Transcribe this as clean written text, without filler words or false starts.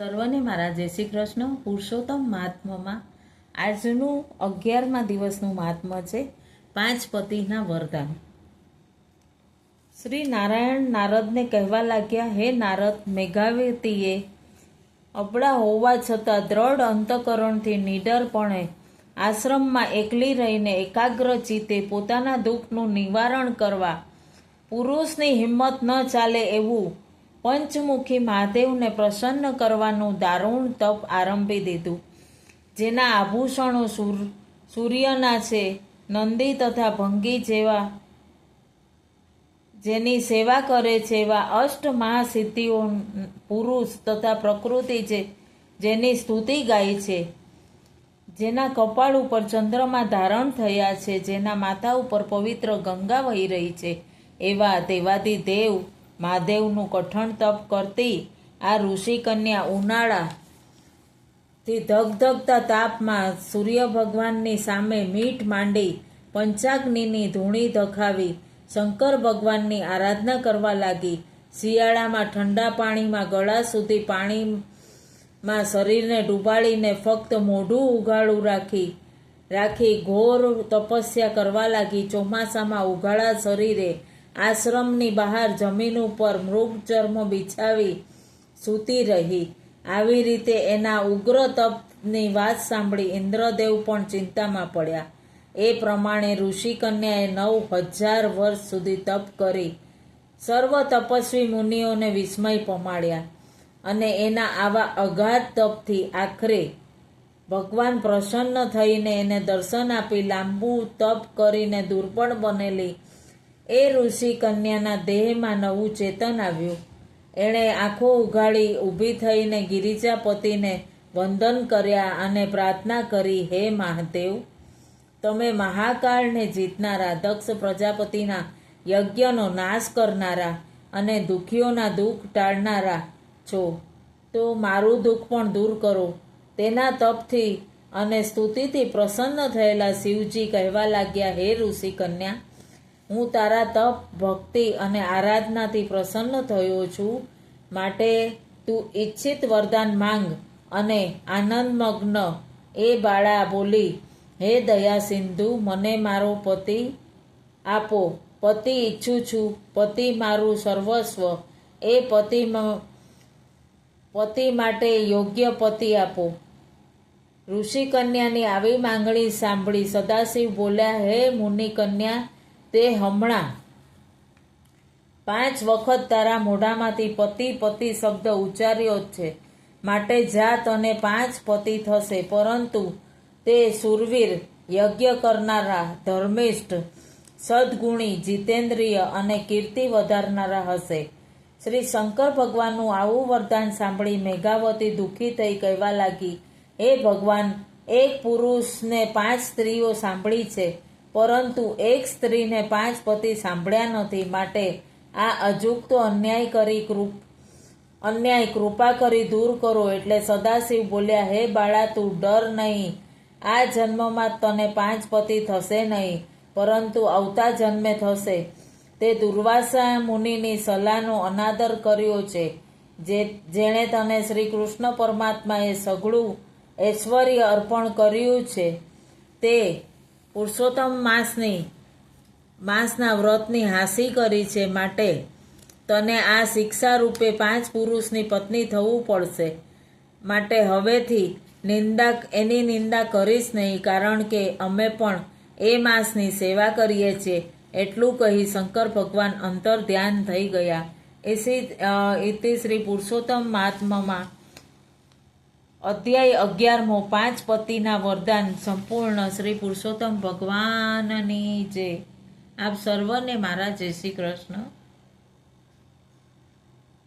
સર્વને મારા જય શ્રી કૃષ્ણ. પુરુષોત્તમ મહાત્મામાં આજનું 11મા દિવસનું મહાત્મ્ય છે 5 પતિના વરદાન. શ્રી નારાયણ નારદને કહેવા લાગ્યા, હે નારદ, મેઘાવતીએ અબળા હોવા છતાં દ્રઢ અંતકરણથી નીડરપણે આશ્રમમાં એકલી રહીને એકાગ્ર ચિત્તે પોતાના દુઃખનું નિવારણ કરવા પુરુષની હિંમત ન ચાલે એવું પંચમુખી મહાદેવને પ્રસન્ન કરવાનું દારૂણ તપ આરંભી દીધું. જેના આભૂષણો સૂર્યના છે, નંદી તથા ભંગી જેવા જેની સેવા કરે છે એવા અષ્ટ મહાસિદ્ધિઓ પુરુષ તથા પ્રકૃતિ છે જેની સ્તુતિ ગાય છે, જેના કપાળ ઉપર ચંદ્રમા ધારણ થયા છે, જેના માથા ઉપર પવિત્ર ગંગા વહી રહી છે, એવા દેવાધિદેવ મહાદેવનું કઠણ તપ કરતી આ ઋષિ કન્યા ઉનાળાથી ધગધગતા તાપમાં સૂર્ય ભગવાનની સામે મીઠ માંડી પંચાગ્નિની ધૂણી ધખાવી શંકર ભગવાનની આરાધના કરવા લાગી. શિયાળામાં ઠંડા પાણીમાં ગળા સુધી પાણીમાં શરીરને ડૂબાડીને ફક્ત મોઢું ઉઘાડું રાખી ઘોર તપસ્યા કરવા લાગી. ચોમાસામાં ઉઘાડા શરીરે આશ્રમની બહાર જમીન ઉપર મૃગચર્મ બિછાવી સૂતી રહી. આવી રીતે એના ઉગ્ર તપની વાત સાંભળી ઇન્દ્રદેવ પણ ચિંતામાં પડ્યા. એ પ્રમાણે ઋષિ કન્યાએ 9000 વર્ષ સુધી તપ કરી સર્વ તપસ્વી મુનિઓને વિસ્મય પમાડ્યા. અને એના આવા અગાધ તપથી આખરે ભગવાન પ્રસન્ન થઈને એને દર્શન આપી લાંબુ તપ કરીને દુર્બળ બનેલી એ ઋષિ કન્યાના દેહમાં નવું ચેતન આવ્યું. એણે આંખો ઉઘાડી ઊભી થઈને ગિરિજાપતિને વંદન કર્યા અને પ્રાર્થના કરી, હે મહાદેવ, તમે મહાકાળને જીતનારા, દક્ષ પ્રજાપતિના યજ્ઞનો નાશ કરનારા અને દુઃખીઓના દુઃખ ટાળનારા છો, તો મારું દુઃખ પણ દૂર કરો. તેના તપથી અને સ્તુતિથી પ્રસન્ન થયેલા શિવજી કહેવા લાગ્યા, હે ઋષિ કન્યા, હું તારા તપ, ભક્તિ અને આરાધનાથી પ્રસન્ન થયો છું, માટે તું ઈચ્છિત વરદાન માંગ. અને આનંદમગ્ન એ બાળા બોલી, હે દયા સિંધુ, મને મારો પતિ આપો. પતિ ઈચ્છું છું, પતિ મારું સર્વસ્વ. એ પતિ માટે યોગ્ય પતિ આપો. ઋષિ કન્યાની આવી માંગણી સાંભળી સદાશિવ બોલ્યા, હે મુનિ કન્યા, તે હમણાં 5 વખત તારા મોઢામાંથી પતિ પતિ શબ્દ ઉચ્ચાર્યો જ છે, માટે જા, તને 5 પતિ થશે. પરંતુ તે શૂરવીર, યજ્ઞ કરનારા, ધર્મિષ્ઠ, સદગુણી, જીતેન્દ્રિય અને કીર્તિ વધારનારા હશે. શ્રી શંકર ભગવાનનું આવું વરદાન સાંભળી મેઘાવતી દુઃખી થઈ કહેવા લાગી, હે ભગવાન, એક પુરુષને 5 સ્ત્રીઓ સાંભળી છે, પરંતુ એક સ્ત્રીને 5 પતિ સાંભળ્યા નથી. માટે આ અજુકતો અન્યાય કૃપા કરી દૂર કરો. એટલે સદાશિવ બોલ્યા, હે બાળા, તું ડર નહીં. આ જન્મમાં તને 5 પતિ થશે નહીં, પરંતુ આવતા જન્મે થશે. તે દુર્વાસા મુનિની સલાહનો અનાદર કર્યો છે, જેણે તને શ્રી કૃષ્ણ પરમાત્માએ સઘળું ઐશ્વર્ય અર્પણ કર્યું છે. તે પુરુષોત્તમ માસના વ્રતની હાંસી કરી છે, માટે તને આ શિક્ષા રૂપે 5 પુરુષની પત્ની થવું પડશે. માટે હવેથી એની નિંદા કરીશ નહીં, કારણ કે અમે પણ એ માસની સેવા કરીએ છીએ. એટલું કહી શંકર ભગવાન અંતર ધ્યાન થઈ ગયા. ઇતિ શ્રી પુરુષોત્તમ મહાત્મ્યમાં અધ્યાય 11મો 5 પતિના વરદાન સંપૂર્ણ. શ્રી પુરુષોત્તમ ભગવાનની જય. આપ સર્વને મારા જય શ્રી કૃષ્ણ.